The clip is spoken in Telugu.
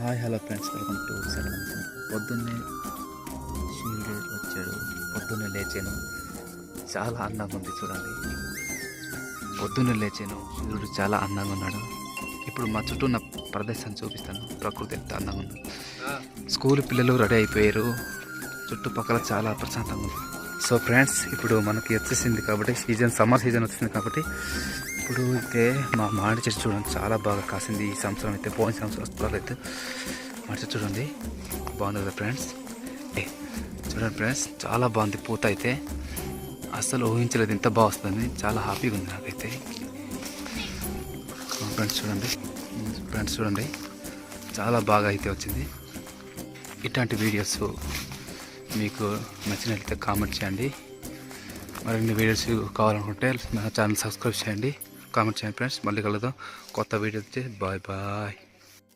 Hi hello friends, welcome to seven. పొద్దున్నే సూర్యుడు వచ్చాడు. పొద్దున్నే లేచాను, చాలా అందంగా ఉంది చూడండి. పొద్దున్నే లేచాను, సూర్యుడు చాలా అందంగా ఉన్నాడు. ఇప్పుడు మా చుట్టూ ఉన్న ప్రదేశాన్ని చూపిస్తాను. ప్రకృతి ఎంత అందంగా ఉంది. స్కూల్ పిల్లలు రెడీ అయిపోయారు. చుట్టుపక్కల చాలా ప్రశాంతంగా ఉంది. సో ఫ్రెండ్స్, ఇప్పుడు మనకి వచ్చేసింది కాబట్టి సమ్మర్ సీజన్ వచ్చింది కాబట్టి ఇప్పుడు అయితే మా మామిడి చెట్టు చూడండి, చాలా బాగా కాసింది ఈ సంవత్సరం అయితే. పోయిన సంవత్సరాలు అయితే మామిడి చెట్టు చూడండి, బాగుంది కదా ఫ్రెండ్స్. చూడండి ఫ్రెండ్స్, చాలా బాగుంది పూత అయితే. అస్సలు ఊహించలేదు ఇంత బాగా వస్తుందని. చాలా హ్యాపీగా ఉంది నాకైతే. ఫ్రెండ్స్ చూడండి, చాలా బాగా అయితే వచ్చింది. ఇట్లాంటి వీడియోస్ మీకు నచ్చినట్లయితే కామెంట్ చేయండి. మరిన్ని వీడియోస్ కావాలనుకుంటే నా ఛానల్ సబ్స్క్రైబ్ చేయండి, కామెంట్ చేయండి ఫ్రెండ్స్. మళ్ళీ కలుద్దాం కొత్త వీడియో వచ్చి. Bye bye.